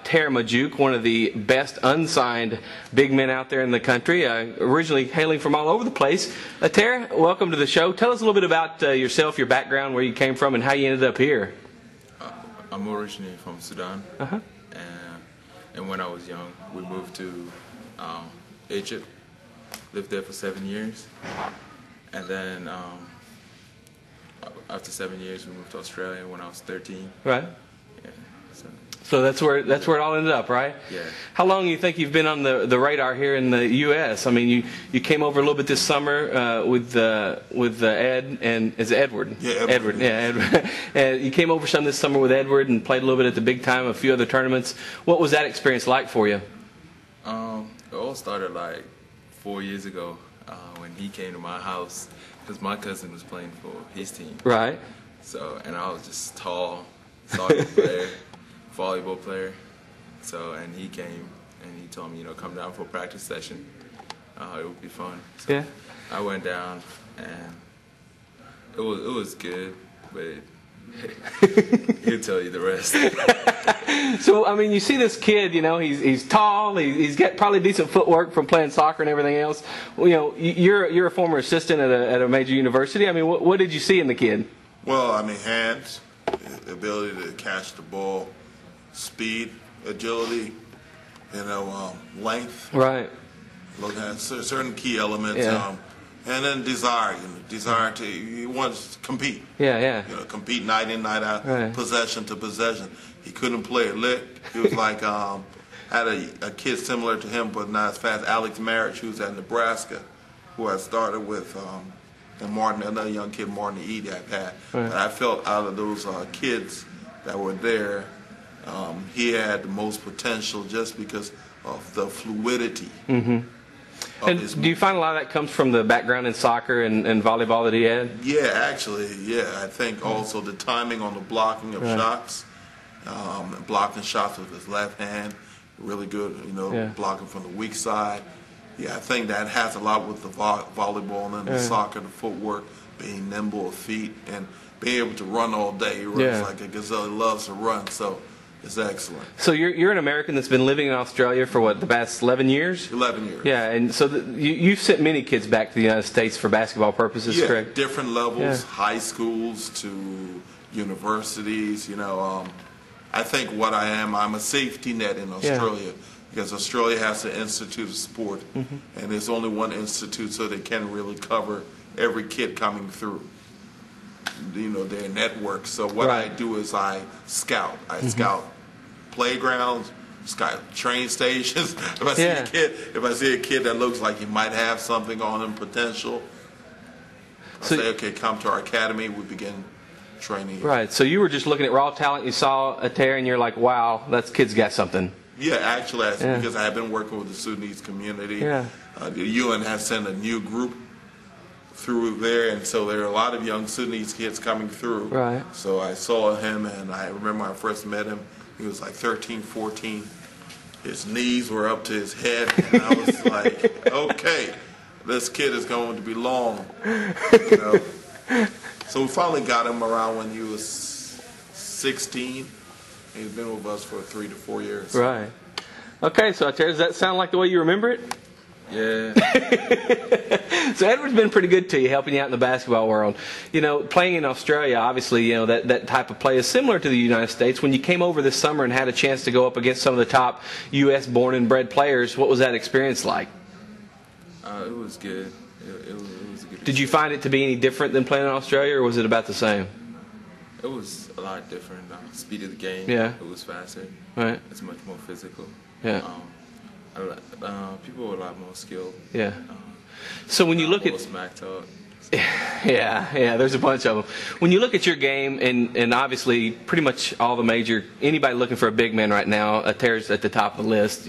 Ater Majok, one of the best unsigned big men out there in the country, originally hailing from all over the place. Ater, welcome to the show. Tell us a little bit about yourself, your background, where you came from, and how you ended up here. I'm originally from Sudan, and when I was young, we moved to Egypt, lived there for 7 years, and then after 7 years, we moved to Australia when I was 13. Right. Yeah. So that's where it all ended up, right? Yeah. How long do you think you've been on the radar here in the U.S.? I mean, you came over a little bit this summer with Ed and is it Edward? Yeah, Edward. Yeah, Edward. And you came over some this summer with Edward and played a little bit at the big time, a few other tournaments. What was that experience like for you? It all started like 4 years ago when he came to my house because my cousin was playing for his team. Right. So, and I was just tall, soccer player, volleyball player. So, and he came and he told me, come down for a practice session. It would be fun. So yeah. I went down and it was good, but he'll tell you the rest. So, I mean, you see this kid, he's tall, he's got probably decent footwork from playing soccer and everything else. You're a former assistant at a major university. I mean, what did you see in the kid? Well, I mean, hands, the ability to catch the ball, speed, agility, length. Right. Look at certain key elements. Yeah. And then desire, he wants to compete. Yeah. Compete night in, night out, right. Possession to possession. He couldn't play a lick. He was like, had a kid similar to him, but not as fast. Alex Marriage, who's at Nebraska, who I started with, and Martin, another young kid, Martin Edak had. Right. But I felt out of those kids that were there, he had the most potential just because of the fluidity. Mm-hmm. And do you find a lot of that comes from the background in soccer and volleyball that he had? Yeah, actually, yeah. I think also the timing on the blocking of right. shots, blocking shots with his left hand, really good, yeah. blocking from the weak side. Yeah, I think that has a lot with the volleyball and the soccer, the footwork, being nimble of feet, and being able to run all day. He runs like a gazelle. He loves to run, so it's excellent. So you're an American that's been living in Australia for what, the past 11 years? 11 years. Yeah, and so you've sent many kids back to the United States for basketball purposes, correct? Different levels, high schools to universities. I think what I am, I'm a safety net in Australia. Because Australia has an institute of sport, and there's only one institute, so they can't really cover every kid coming through, their network. So what I do is I scout. I scout playgrounds, scout train stations. If I see a kid that looks like he might have something on him, potential, I say, okay, come to our academy. We begin training. Right. So you were just looking at raw talent. You saw Ater, and you're like, wow, that kid's got something. Yeah, actually, because I have been working with the Sudanese community. Yeah. The UN has sent a new group through there, and so there are a lot of young Sudanese kids coming through. Right. So I saw him, and I remember when I first met him, he was like 13, 14. His knees were up to his head, and I was like, okay, this kid is going to be long. So we finally got him around when he was 16. He's been with us for 3 to 4 years. Right. Okay, so Ater, does that sound like the way you remember it? Yeah. So Edward's been pretty good to you, helping you out in the basketball world. Playing in Australia, obviously, that type of play is similar to the United States. When you came over this summer and had a chance to go up against some of the top U.S. born and bred players, what was that experience like? It was good. It was a good experience. Did you find it to be any different than playing in Australia, or was it about the same? It was a lot different. Speed of the game. Yeah. It was faster. Right. It's much more physical. Yeah. People were a lot more skilled. Yeah. So when you look at smack talk. Yeah, there's a bunch of them. When you look at your game, and obviously pretty much all the anybody looking for a big man right now, Ater's at the top of the list.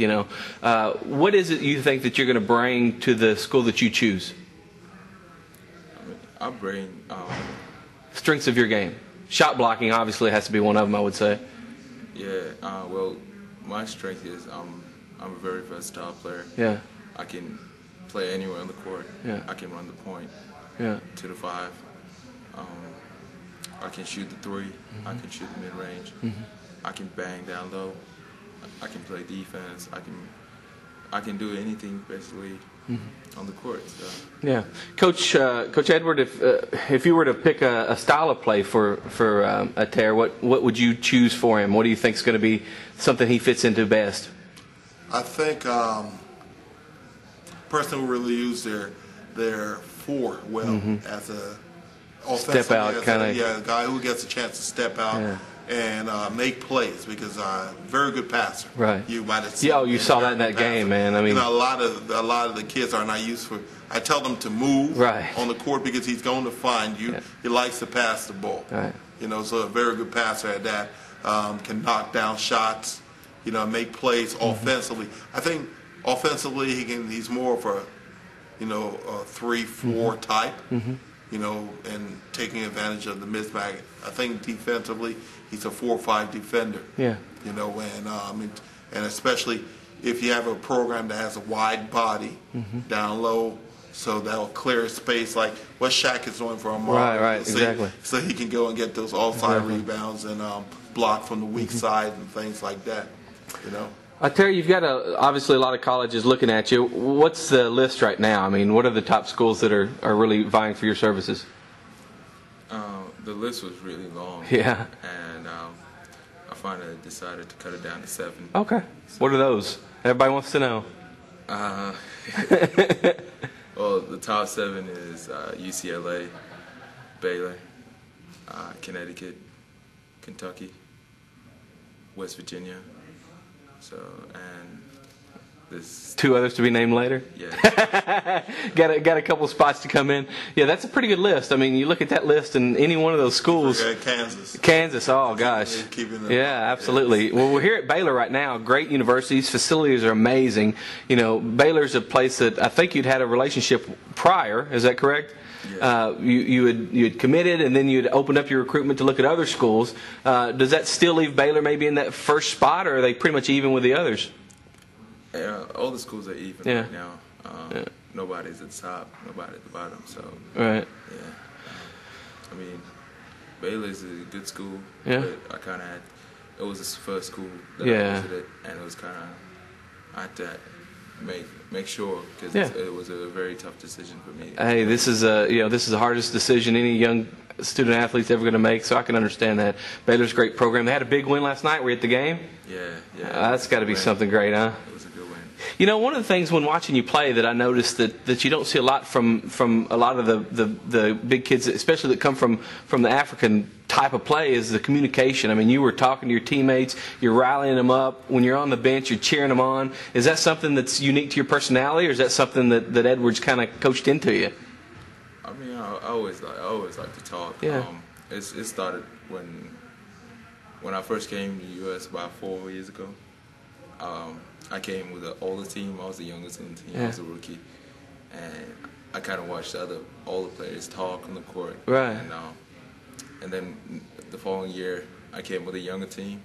What is it you think that you're going to bring to the school that you choose? I bring strengths of your game. Shot blocking obviously has to be one of them, I would say. Yeah, well, my strength is I'm a very versatile player. Yeah. I can play anywhere on the court. Yeah. I can run the point. Yeah. To the 5. I can shoot the 3. I can shoot the mid-range. I can bang down low. I can play defense. I can do anything basically on the court. So. Yeah, Coach Edward, if you were to pick a style of play for Ater, what would you choose for him? What do you think is going to be something he fits into best? I think person who really use their four well as a offensive step out kind of a guy who gets a chance to step out and make plays because very good passer. Right. You might have seen. Yeah, you saw that in that game, man. I mean, a lot of the kids are not used for. I tell them to move on the court because he's going to find you. Yeah. He likes to pass the ball. Right. So a very good passer at that can knock down shots. Make plays offensively. I think offensively he's more of a 3-4 type. And taking advantage of the mismatch. I think defensively he's a 4-5 defender. Yeah. And especially if you have a program that has a wide body down low, so that'll clear space like what Shaq is doing for Amari. Right, exactly. So he can go and get those offside rebounds and block from the weak side and things like that. Terry, you've got obviously a lot of colleges looking at you. What's the list right now? I mean, what are the top schools that are really vying for your services? The list was really long. Yeah. And I finally decided to cut it down to 7. Okay. So, what are those? Everybody wants to know. Well, the top 7 is UCLA, Baylor, Connecticut, Kentucky, West Virginia. So, and this 2 others to be named later. Yeah. got a couple spots to come in. Yeah, that's a pretty good list. I mean, you look at that list, and any one of those schools. Kansas. Oh gosh. Yeah, absolutely. Well, we're here at Baylor right now. Great universities, facilities are amazing. Baylor's a place that I think you'd had a relationship prior. Is that correct? Yeah. You had committed, and then you'd opened up your recruitment to look at other schools. Does that still leave Baylor maybe in that first spot, or are they pretty much even with the others? Yeah, all the schools are even right now. Nobody's at the top, nobody at the bottom. So right. Yeah. I mean, Baylor's a good school. Yeah. But I kind of had. It was the first school that I visited, and it was kind of I had to make sure because it was a very tough decision for me. Hey, this is the hardest decision any young student athlete's ever going to make, so I can understand that. Baylor's a great program. They had a big win last night. Were you at the game? Yeah. That's got to be something great, huh? It was a good win. One of the things when watching you play that I noticed that you don't see a lot from a lot of the big kids, especially that come from the African type of play, is the communication. I mean, you were talking to your teammates, you're rallying them up. When you're on the bench, you're cheering them on. Is that something that's unique to your personality, or is that something that Edwards kind of coached into you? I mean, I always like to talk. Yeah. It started when I first came to the U.S. about 4 years ago. I came with an older team. I was the youngest in the team. I was a rookie, and I kind of watched all the players talk on the court. Right. And then the following year, I came with a younger team,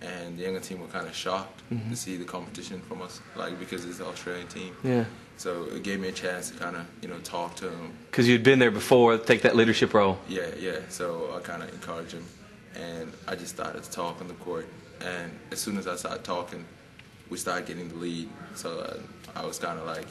and the younger team were kind of shocked to see the competition from us, because it's an Australian team. Yeah. So it gave me a chance to kind of talk to them. Because you'd been there before, take that leadership role. Yeah. So I kind of encouraged them, and I just started to talk on the court. And as soon as I started talking, we started getting the lead. So I was kind of like,